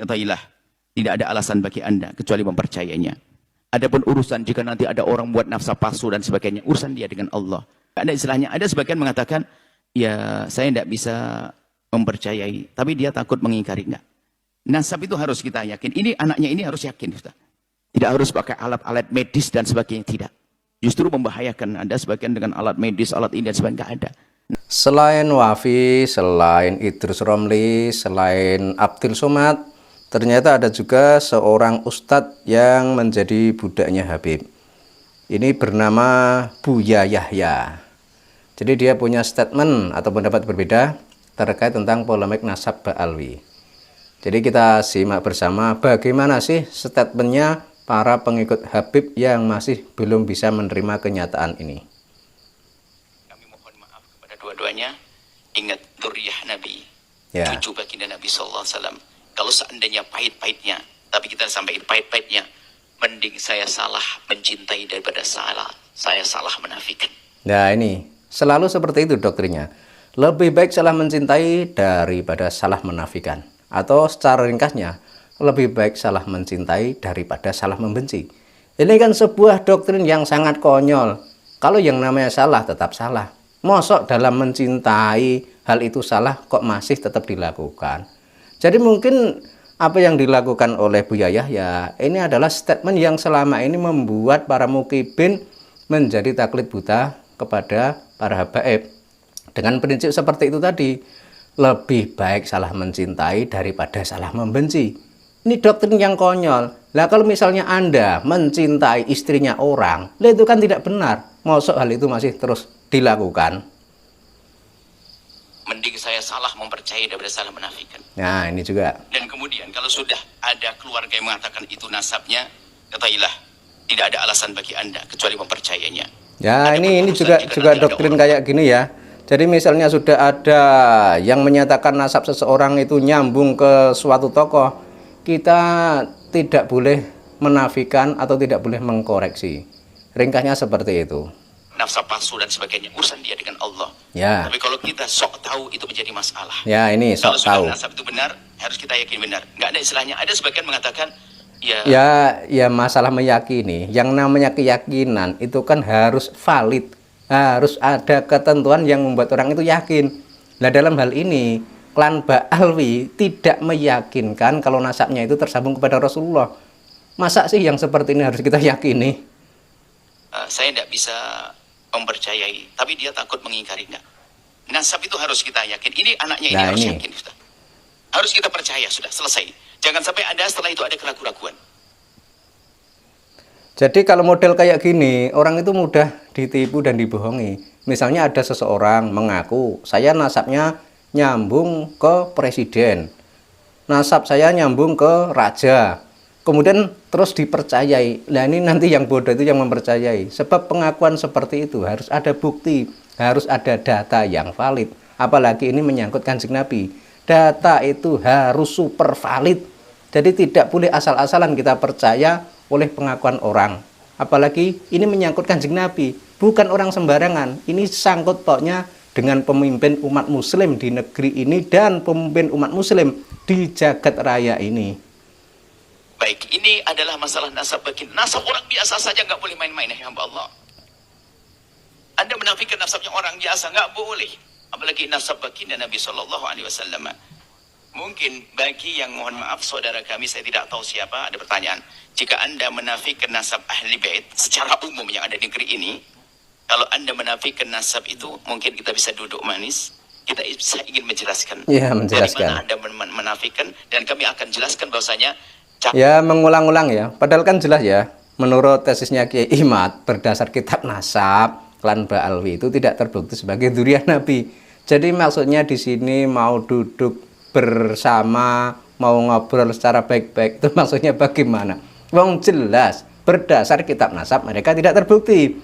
Ketahuilah, tidak ada alasan bagi Anda kecuali mempercayainya. Adapun urusan jika nanti ada orang buat nafsa palsu dan sebagainya, urusan dia dengan Allah. Ada istilahnya, ada sebagian mengatakan, ya saya tidak bisa mempercayai, tapi dia takut mengingkari. Enggak. Nasab itu harus kita yakin. Ini anaknya ini harus yakin, Ustaz. Tidak harus pakai alat-alat medis dan sebagainya, tidak. Justru membahayakan. Ada sebagian dengan alat medis, alat ini dan sebagainya, enggak ada. Selain Wafi, selain Idrus Romli, selain Abdul Somad, ternyata ada juga seorang ustadz yang menjadi budaknya Habib. Ini bernama Buya Yahya. Jadi dia punya statement atau pendapat berbeda terkait tentang polemik nasab Ba'alwi. Jadi kita simak bersama bagaimana sih statementnya para pengikut Habib yang masih belum bisa menerima kenyataan ini. Kami mohon maaf kepada dua-duanya. Ingat dzurriyyah Nabi, Ya. cucu baginda Nabi SAW. Kalau seandainya pahit-pahitnya, tapi kita sampai pahit-pahitnya, mending saya salah mencintai daripada saya salah menafikan. Nah ini, selalu seperti itu doktrinnya. Lebih baik salah mencintai daripada salah menafikan. Atau secara ringkasnya, lebih baik salah mencintai daripada salah membenci. Ini kan sebuah doktrin yang sangat konyol. Kalau yang namanya salah tetap salah. Mosok dalam mencintai hal itu salah kok masih tetap dilakukan. Jadi mungkin apa yang dilakukan oleh Buya Yahya ini adalah statement yang selama ini membuat para mukibin menjadi taklid buta kepada para habaib. Dengan prinsip seperti itu tadi, lebih baik salah mencintai daripada salah membenci. Ini doktrin yang konyol. Lah kalau misalnya Anda mencintai istrinya orang, lah itu kan tidak benar. Mosok hal itu masih terus dilakukan. Mending saya salah mempercayai daripada salah menafikan. Nah ini juga. Dan kemudian kalau sudah ada keluarga yang mengatakan itu nasabnya, ketahuilah tidak ada alasan bagi Anda kecuali mempercayainya. Ya ini juga doktrin kayak gini ya. Jadi misalnya sudah ada yang menyatakan nasab seseorang itu nyambung ke suatu tokoh, kita tidak boleh menafikan atau tidak boleh mengkoreksi. Ringkasnya seperti itu. Nafsa palsu dan sebagainya, urusan dia dengan Allah. Ya. Tapi kalau kita sok tahu itu menjadi masalah. Ya ini sok tahu. Kalau nasab itu benar, harus kita yakin benar. Nggak ada istilahnya. Ada sebagian mengatakan, Ya masalah meyakini. Yang namanya keyakinan itu kan harus valid. Harus ada ketentuan yang membuat orang itu yakin. Nah dalam hal ini klan Ba'alwi tidak meyakinkan kalau nasabnya itu tersambung kepada Rasulullah. Masa sih yang seperti ini harus kita yakini? saya tidak bisa mempercayai, tapi dia takut mengingkari. Enggak. Nasab itu harus kita yakin. Ini anaknya ini harus yakin. Sudah. Harus kita percaya, sudah selesai. Jangan sampai ada setelah itu ada keraguan-keraguan. Jadi kalau model kayak gini, orang itu mudah ditipu dan dibohongi. Misalnya ada seseorang mengaku, saya nasabnya nyambung ke presiden. Nasab saya nyambung ke raja. Kemudian terus dipercayai. Nah ini nanti yang bodoh itu yang mempercayai. Sebab pengakuan seperti itu harus ada bukti, harus ada data yang valid. Apalagi ini menyangkut Kanjeng Nabi. Data itu harus super valid. Jadi tidak boleh asal-asalan kita percaya oleh pengakuan orang. Apalagi ini menyangkut Kanjeng Nabi, bukan orang sembarangan. Ini sangkut pautnya dengan pemimpin umat muslim di negeri ini dan pemimpin umat muslim di jagat raya ini. Baik, ini adalah masalah nasab bagi nasab orang biasa saja nggak boleh main-main ya hamba Allah. Anda menafikan nasabnya orang biasa nggak boleh, apalagi nasab baginda Nabi Shallallahu Alaihi Wasallam. Mungkin bagi yang mohon maaf saudara kami, saya tidak tahu siapa, ada pertanyaan. Jika Anda menafikan nasab ahli bait secara umum yang ada di negeri ini, kalau Anda menafikan nasab itu, mungkin kita bisa duduk manis, kita bisa ingin menjelaskan. Ya, menjelaskan. Bagaimana Anda menafikan, dan kami akan jelaskan bahwasanya. Ya, mengulang-ulang ya. Padahal kan jelas ya. Menurut tesisnya Kiai Imad, berdasar kitab nasab, klan Ba'alwi itu tidak terbukti sebagai dzurriyyah Nabi. Jadi maksudnya di sini mau duduk bersama, mau ngobrol secara baik-baik, itu maksudnya bagaimana? Wong jelas berdasar kitab nasab mereka tidak terbukti.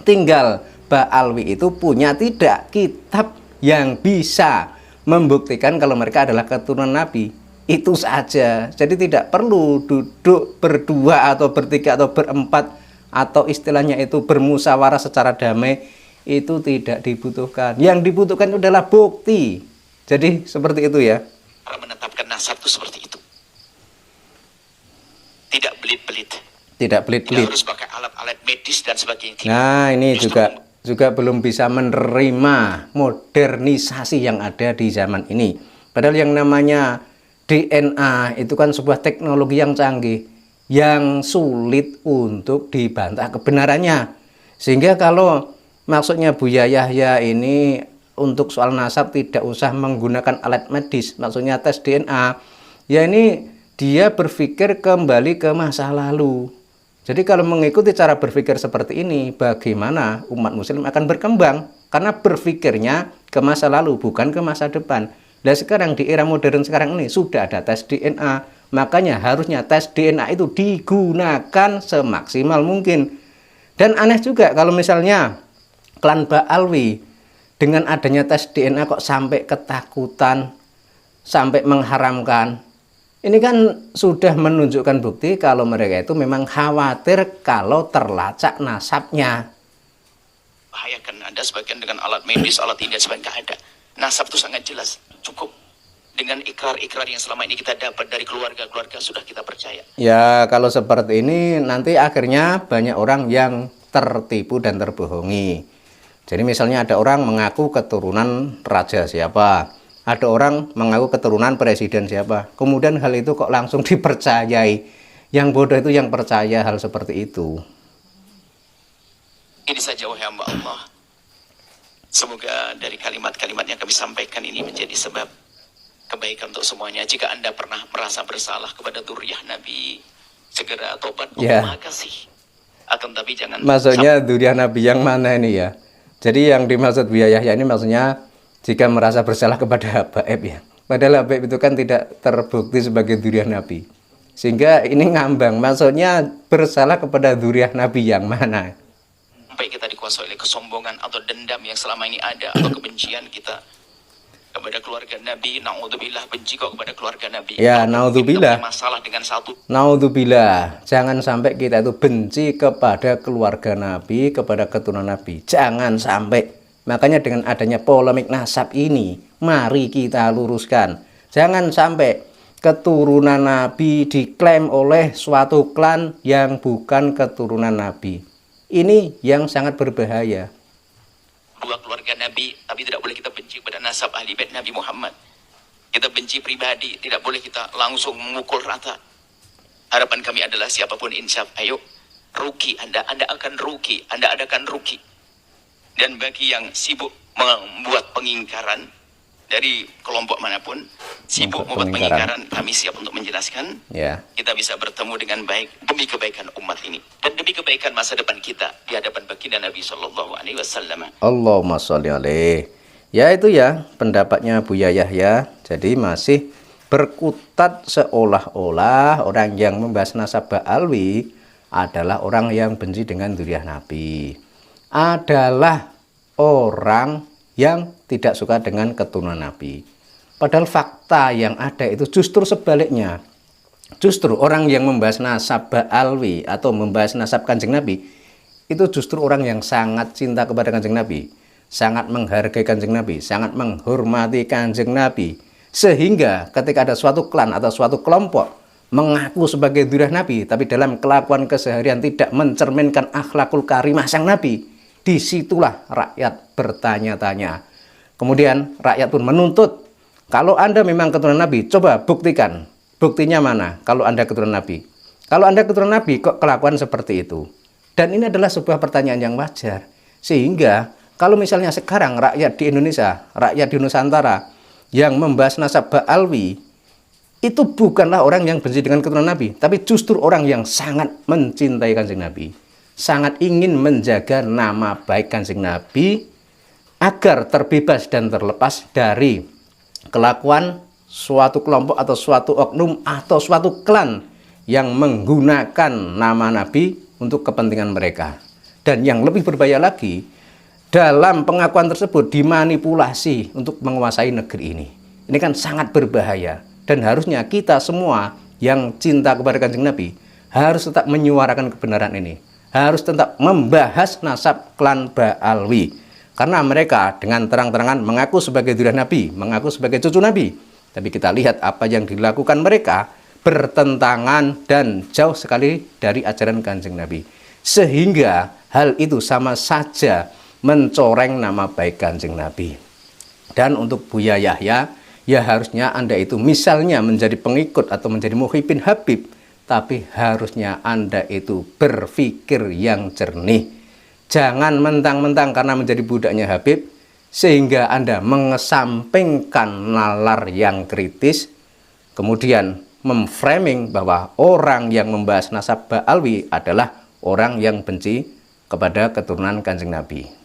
Tinggal Ba'alwi itu punya tidak kitab yang bisa membuktikan kalau mereka adalah keturunan Nabi. Itu saja. Jadi tidak perlu duduk berdua atau bertiga atau berempat atau istilahnya itu bermusyawarah secara damai, itu tidak dibutuhkan. Yang dibutuhkan adalah bukti. Jadi seperti itu ya. Cara menetapkan nasab itu seperti itu. Tidak belit-belit. Tidak Tidak pelit-pelit. harus pakai alat-alat medis dan sebagainya. Tidak. Nah, ini Justru juga belum bisa menerima modernisasi yang ada di zaman ini. Padahal yang namanya DNA itu kan sebuah teknologi yang canggih, yang sulit untuk dibantah kebenarannya. Sehingga kalau maksudnya Buya Yahya ini untuk soal nasab tidak usah menggunakan alat medis, maksudnya tes DNA, ya ini dia berpikir kembali ke masa lalu. Jadi kalau mengikuti cara berpikir seperti ini, bagaimana umat muslim akan berkembang? Karena berpikirnya ke masa lalu, bukan ke masa depan. Nah sekarang di era modern sekarang ini sudah ada tes DNA. Makanya harusnya tes DNA itu digunakan semaksimal mungkin. Dan aneh juga kalau misalnya klan Ba'alwi dengan adanya tes DNA kok sampai ketakutan, sampai mengharamkan. Ini kan sudah menunjukkan bukti kalau mereka itu memang khawatir kalau terlacak nasabnya. bahayakan Anda sebagian dengan alat medis, alat ini dan sebagainya. Nggak ada. Nasab itu sangat jelas. Cukup dengan ikrar-ikrar yang selama ini kita dapat dari keluarga-keluarga sudah kita percaya. Ya kalau seperti ini nanti akhirnya banyak orang yang tertipu dan terbohongi. Jadi misalnya ada orang mengaku keturunan raja siapa, ada orang mengaku keturunan presiden siapa, kemudian hal itu kok langsung dipercayai. Yang bodoh itu yang percaya hal seperti itu. Ini saja wahai hamba Allah. Semoga dari kalimat-kalimat yang kami sampaikan ini menjadi sebab kebaikan untuk semuanya. Jika Anda pernah merasa bersalah kepada dzurriyyah Nabi, segera tobat, Ya. kasih. Akan tapi jangan Maksudnya dzurriyyah Nabi yang mana ini ya? Jadi yang dimaksud Buya Yahya ini maksudnya jika merasa bersalah kepada Habaib ya. Padahal Habaib itu kan tidak terbukti sebagai dzurriyyah Nabi. Sehingga ini ngambang, maksudnya bersalah kepada dzurriyyah Nabi yang mana? sampai kita dikuasai oleh kesombongan atau dendam yang selama ini ada, atau kebencian kita kepada keluarga Nabi. Naudzubillah, benci kok kepada keluarga Nabi. Ya, Kalau naudzubillah. kita punya masalah dengan satu, Naudzubillah, jangan sampai kita itu benci kepada keluarga Nabi, kepada keturunan Nabi. Jangan sampai. Makanya dengan adanya polemik nasab ini, mari kita luruskan. Jangan sampai keturunan Nabi diklaim oleh suatu klan yang bukan keturunan Nabi. Ini yang sangat berbahaya. dua keluarga Nabi, tapi tidak boleh kita benci kepada nasab ahli bait Nabi Muhammad. Kita benci pribadi, tidak boleh kita langsung memukul rata. Harapan kami adalah siapapun insaf, ayo rugi, Anda akan rugi, Anda adakan rugi. Dan bagi yang sibuk membuat pengingkaran dari kelompok manapun, sibuk membuat pengingkaran, kami siap untuk menjelaskan. Ya. Kita bisa bertemu dengan baik demi kebaikan umat ini dan demi kebaikan masa depan kita di hadapan baginda Nabi Shallallahu Alaihi Wasallam. Allahumma sholli alaih. Ya itu ya pendapatnya Buya Yahya. Jadi masih berkutat seolah-olah orang yang membahas nasab Ba'alwi adalah orang yang benci dengan dzurriyyah Nabi. Adalah orang yang tidak suka dengan keturunan Nabi. Padahal fakta yang ada itu justru sebaliknya. Justru orang yang membahas nasab Ba'alwi atau membahas nasab Kanjeng Nabi itu justru orang yang sangat cinta kepada Kanjeng Nabi, sangat menghargai Kanjeng Nabi, sangat menghormati Kanjeng Nabi. Sehingga ketika ada suatu klan atau suatu kelompok mengaku sebagai dzurriyyah Nabi, tapi dalam kelakuan keseharian tidak mencerminkan akhlakul karimah sang Nabi, disitulah rakyat bertanya-tanya. Kemudian rakyat pun menuntut, kalau Anda memang keturunan Nabi, coba buktikan. Buktinya mana kalau Anda keturunan Nabi? Kalau Anda keturunan Nabi, kok kelakuan seperti itu? Dan ini adalah sebuah pertanyaan yang wajar. Sehingga kalau misalnya sekarang rakyat di Indonesia, rakyat di Nusantara yang membahas nasab Ba'alwi, itu bukanlah orang yang benci dengan keturunan Nabi, tapi justru orang yang sangat mencintai Kanjeng Nabi, sangat ingin menjaga nama baik Kanjeng Nabi agar terbebas dan terlepas dari kelakuan suatu kelompok atau suatu oknum atau suatu klan yang menggunakan nama Nabi untuk kepentingan mereka. Dan yang lebih berbahaya lagi, dalam pengakuan tersebut dimanipulasi untuk menguasai negeri ini. Ini kan sangat berbahaya. Dan harusnya kita semua yang cinta kepada Kanjeng Nabi harus tetap menyuarakan kebenaran ini. Harus tetap membahas nasab klan Ba'alwi. Karena mereka dengan terang-terangan mengaku sebagai dzurriyyah Nabi, mengaku sebagai cucu Nabi. Tapi kita lihat apa yang dilakukan mereka bertentangan dan jauh sekali dari ajaran Kanjeng Nabi. Sehingga hal itu sama saja mencoreng nama baik Kanjeng Nabi. Dan untuk Buya Yahya, ya harusnya Anda itu misalnya menjadi pengikut atau menjadi muhibbin Habib, tapi harusnya Anda itu berpikir yang jernih. Jangan mentang-mentang karena menjadi budaknya Habib, sehingga Anda mengesampingkan nalar yang kritis, kemudian memframing bahwa orang yang membahas nasab Ba'alwi adalah orang yang benci kepada keturunan Kanjeng Nabi.